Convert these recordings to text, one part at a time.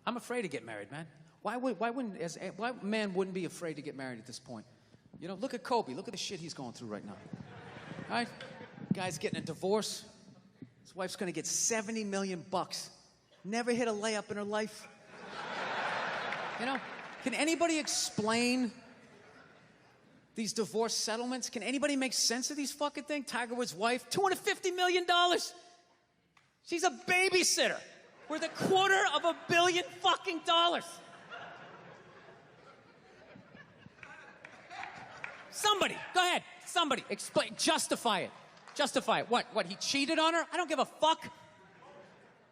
I'm afraid to get married, man. Why man wouldn't be afraid to get married at this point? You know, look at Kobe. Look at the shit he's going through right now. All right? Guy's getting a divorce. His wife's going to get $70 million. Never hit a layup in her life. You know, can anybody explain these divorce settlements? Can anybody make sense of these fucking things? Tiger Woods' wife, $250 million. She's a babysitter worth $250 million fucking dollars. Somebody, go ahead. Somebody, explain, justify it. Justify it. What, he cheated on her? I don't give a fuck.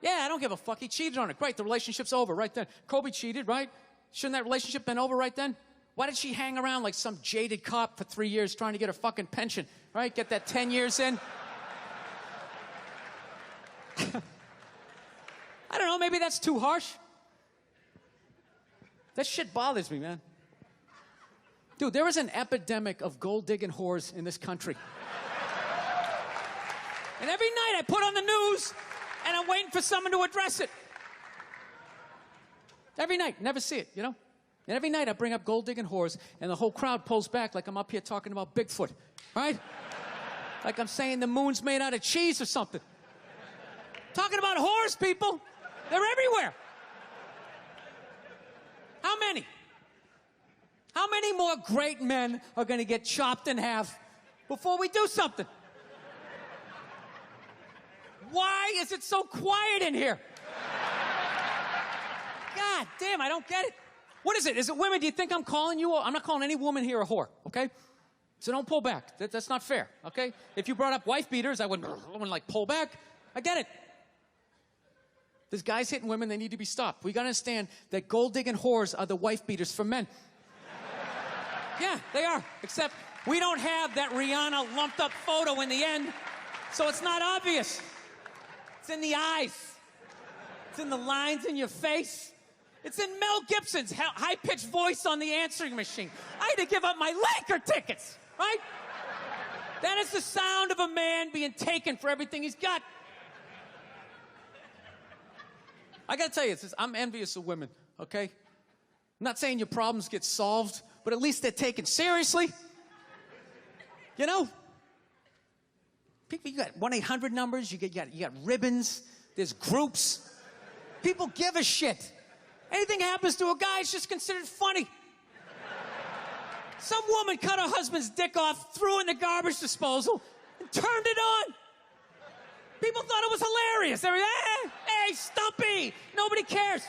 Yeah, I don't give a fuck. He cheated on her. Great, the relationship's over right then. Kobe cheated, right? Shouldn't that relationship been over right then? Why did she hang around like some jaded cop for 3 years trying to get her fucking pension, right? Get that 10 years in? I don't know, maybe that's too harsh. That shit bothers me, man. Dude, there is an epidemic of gold-digging whores in this country. And every night I put on the news, and I'm waiting for someone to address it. Every night, never see it, you know? And every night I bring up gold-digging whores, and the whole crowd pulls back like I'm up here talking about Bigfoot, right? Like I'm saying the moon's made out of cheese or something. Talking about whores, people. They're everywhere. How many? How many more great men are going to get chopped in half before we do something? Why is it so quiet in here? God damn, I don't get it. What is it? Is it women? Do you think I'm calling you? I'm not calling any woman here a whore, okay? So don't pull back. That's not fair, okay? If you brought up wife beaters, I wouldn't like pull back. I get it. There's guys hitting women, they need to be stopped. We gotta understand that gold-digging whores are the wife beaters for men. Yeah, they are. Except we don't have that Rihanna lumped up photo in the end, so it's not obvious. It's in the eyes. It's in the lines in your face. It's in Mel Gibson's high-pitched voice on the answering machine. I had to give up my Laker tickets, right? That is the sound of a man being taken for everything he's got. I gotta tell you, I'm envious of women, okay? I'm not saying your problems get solved, but at least they're taken seriously. You know? People, you got 1-800 numbers, you got ribbons, there's groups. People give a shit. Anything happens to a guy, it's just considered funny. Some woman cut her husband's dick off, threw it in the garbage disposal, and turned it on. People thought it was hilarious. They were, hey, Stumpy. Nobody cares.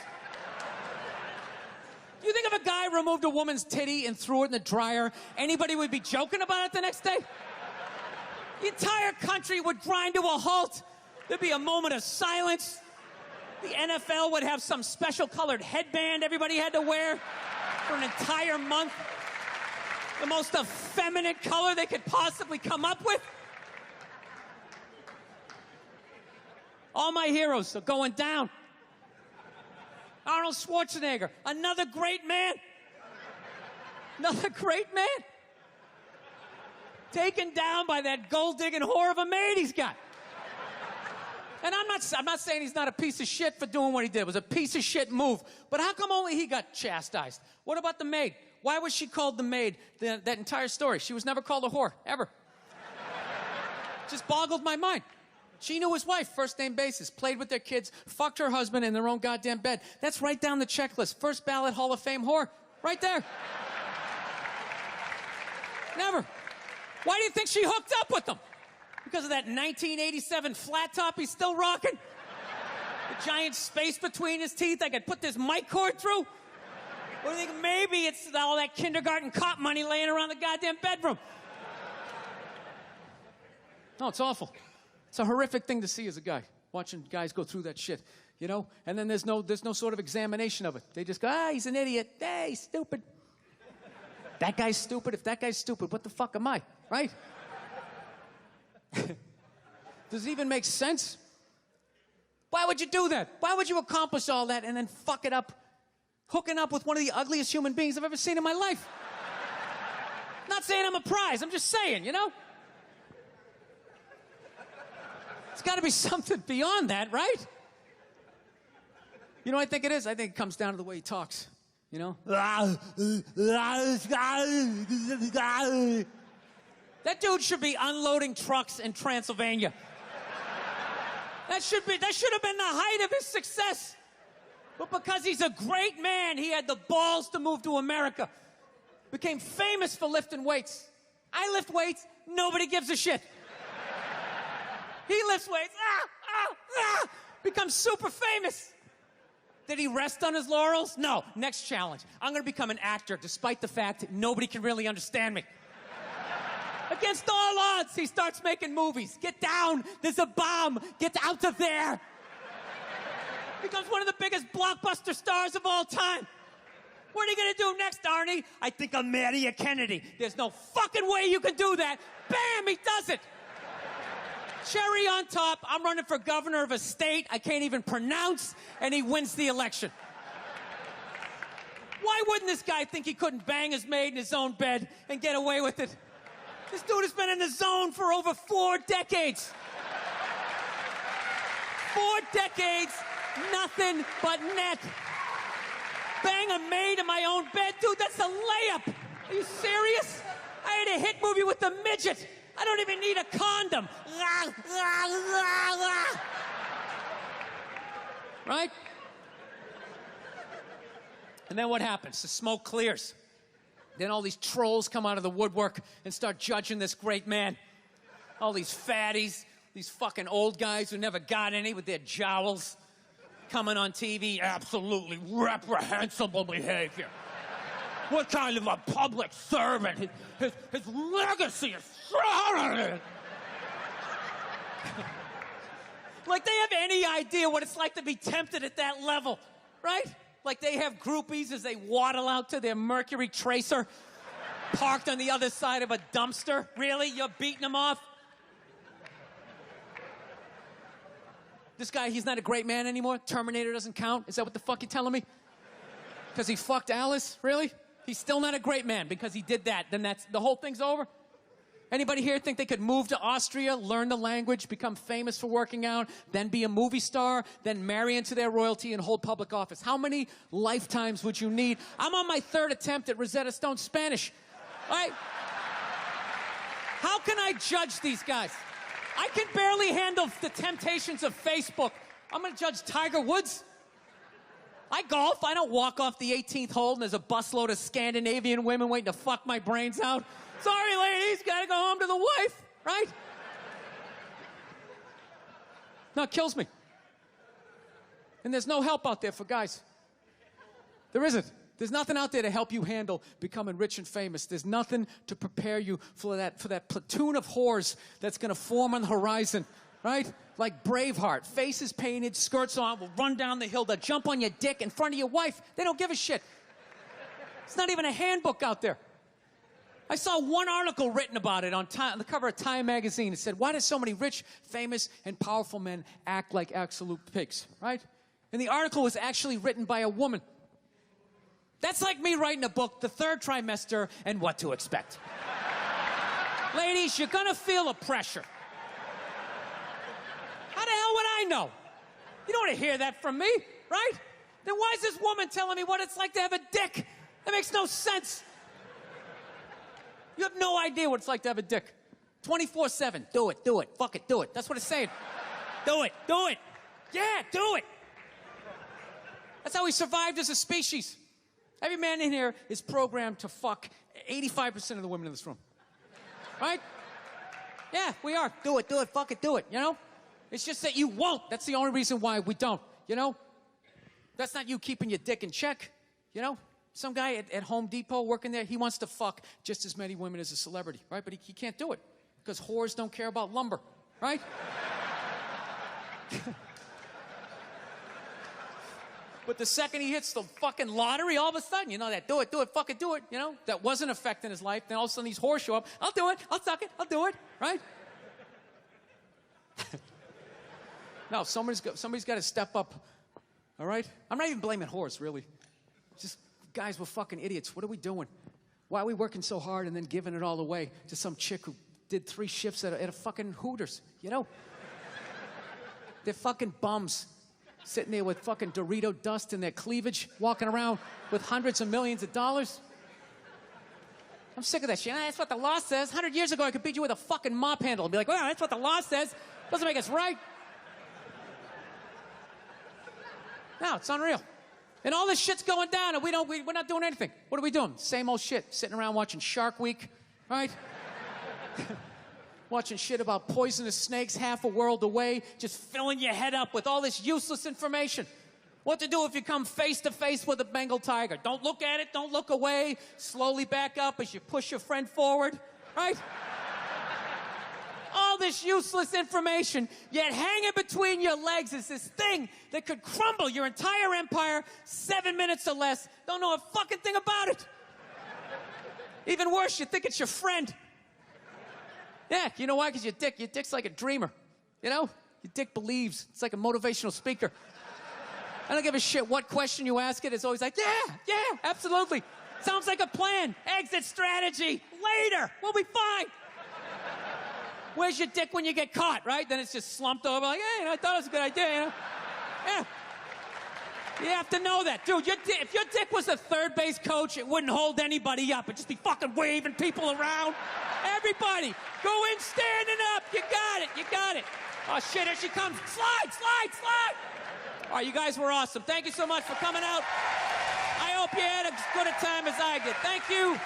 You think if a guy removed a woman's titty and threw it in the dryer, anybody would be joking about it the next day? The entire country would grind to a halt. There'd be a moment of silence. The NFL would have some special colored headband everybody had to wear for an entire month. The most effeminate color they could possibly come up with. All my heroes are going down. Arnold Schwarzenegger, another great man. Another great man. Taken down by that gold-digging whore of a maid he's got. And I'm not saying he's not a piece of shit for doing what he did. It was a piece of shit move. But how come only he got chastised? What about the maid? Why was she called the maid that entire story? She was never called a whore, ever. Just boggled my mind. She knew his wife, first name basis, played with their kids, fucked her husband in their own goddamn bed. That's right down the checklist. First ballot Hall of Fame whore. Right there. Never. Why do you think she hooked up with him? Because of that 1987 flat top he's still rocking? The giant space between his teeth I could put this mic cord through? Or do you think maybe it's all that kindergarten cop money laying around the goddamn bedroom? No, it's awful. It's a horrific thing to see as a guy, watching guys go through that shit, you know? And then there's no sort of examination of it. They just go, he's an idiot. Hey, he's stupid. That guy's stupid. If that guy's stupid, what the fuck am I, right? Does it even make sense? Why would you do that? Why would you accomplish all that and then fuck it up, hooking up with one of the ugliest human beings I've ever seen in my life? Not saying I'm a prize. I'm just saying, you know? It's got to be something beyond that, right? You know what I think it is? I think it comes down to the way he talks. You know? That dude should be unloading trucks in Transylvania. That should have been the height of his success. But because he's a great man, he had the balls to move to America. Became famous for lifting weights. I lift weights, nobody gives a shit. He lifts weights, becomes super famous. Did he rest on his laurels? No. Next challenge. I'm going to become an actor, despite the fact that nobody can really understand me. Against all odds, he starts making movies. Get down. There's a bomb. Get out of there. Becomes one of the biggest blockbuster stars of all time. What are you going to do next, Arnie? I think I'll marry a Kennedy. There's no fucking way you can do that. Bam, he does it. Cherry on top, I'm running for governor of a state I can't even pronounce, and he wins the election. Why wouldn't this guy think he couldn't bang his maid in his own bed and get away with it? This dude has been in the zone for over 4 decades. 4 decades, nothing but net. Bang a maid in my own bed? Dude, that's a layup. Are you serious? I had a hit movie with a midget. I don't even need a condom. Right? And then what happens? The smoke clears. Then all these trolls come out of the woodwork and start judging this great man. All these fatties, these fucking old guys who never got any with their jowls coming on TV. Absolutely reprehensible behavior. What kind of a public servant? His legacy is shrouded. Like they have any idea what it's like to be tempted at that level, right? Like they have groupies as they waddle out to their Mercury Tracer parked on the other side of a dumpster. Really? You're beating them off? This guy, he's not a great man anymore? Terminator doesn't count? Is that what the fuck you're telling me? Because he fucked Alice? Really? He's still not a great man because he did that. Then that's the whole thing's over? Anybody here think they could move to Austria, learn the language, become famous for working out, then be a movie star, then marry into their royalty and hold public office? How many lifetimes would you need? I'm on my 3rd attempt at Rosetta Stone Spanish. Right? How can I judge these guys? I can barely handle the temptations of Facebook. I'm going to judge Tiger Woods. I golf. I don't walk off the 18th hole and there's a busload of Scandinavian women waiting to fuck my brains out. Sorry, ladies, gotta go home to the wife, right? No, it kills me. And there's no help out there for guys. There isn't. There's nothing out there to help you handle becoming rich and famous. There's nothing to prepare you for that platoon of whores that's gonna form on the horizon, right? Like Braveheart, faces painted, skirts on, will run down the hill, they'll jump on your dick in front of your wife. They don't give a shit. It's not even a handbook out there. I saw one article written about it on the cover of Time magazine. It said, why do so many rich, famous, and powerful men act like absolute pigs, right? And the article was actually written by a woman. That's like me writing a book, The Third Trimester, and What to Expect. Ladies, you're gonna feel a pressure. How the hell would I know? You don't want to hear that from me, right? Then why is this woman telling me what it's like to have a dick? That makes no sense. You have no idea what it's like to have a dick. 24/7. Do it. Fuck it, do it. That's what it's saying. Do it. Yeah, do it. That's how we survived as a species. Every man in here is programmed to fuck 85% of the women in this room. Right? Yeah, we are. Do it, fuck it, do it, you know? It's just that you won't. That's the only reason why we don't, you know? That's not you keeping your dick in check, you know? Some guy at Home Depot working there, he wants to fuck just as many women as a celebrity, right? But he can't do it because whores don't care about lumber, right? But the second he hits the fucking lottery, all of a sudden, you know, that do it, fuck it, do it, you know? That wasn't affecting his life. Then all of a sudden these whores show up. I'll do it, I'll suck it, I'll do it, right? No, somebody's got to step up, all right? I'm not even blaming whores, really. Just guys, we're fucking idiots. What are we doing? Why are we working so hard and then giving it all away to some chick who did 3 shifts at a fucking Hooters, you know? They're fucking bums. Sitting there with fucking Dorito dust in their cleavage, walking around with hundreds of millions of dollars. I'm sick of that shit. That's what the law says. 100 years ago, I could beat you with a fucking mop handle and be like, well, that's what the law says. Doesn't make us right. No, it's unreal. And all this shit's going down, and we're not doing anything. What are we doing? Same old shit. Sitting around watching Shark Week, right? Watching shit about poisonous snakes half a world away, just filling your head up with all this useless information. What to do if you come face to face with a Bengal tiger? Don't look at it, don't look away. Slowly back up as you push your friend forward, right? All this useless information, yet hanging between your legs is this thing that could crumble your entire empire 7 minutes or less. Don't know a fucking thing about it. Even worse, you think it's your friend. Yeah, you know why? Because your dick's like a dreamer. You know? Your dick believes. It's like a motivational speaker. I don't give a shit what question you ask it. It's always like, yeah, absolutely. Sounds like a plan. Exit strategy. Later. We'll be fine. Where's your dick when you get caught, right? Then it's just slumped over like, hey, I thought it was a good idea, you know? Yeah. You have to know that. Dude, if your dick was a third base coach, it wouldn't hold anybody up. It'd just be fucking waving people around. Everybody, go in standing up. You got it. Oh, shit, here she comes. Slide. All right, you guys were awesome. Thank you so much for coming out. I hope you had as good a time as I did. Thank you.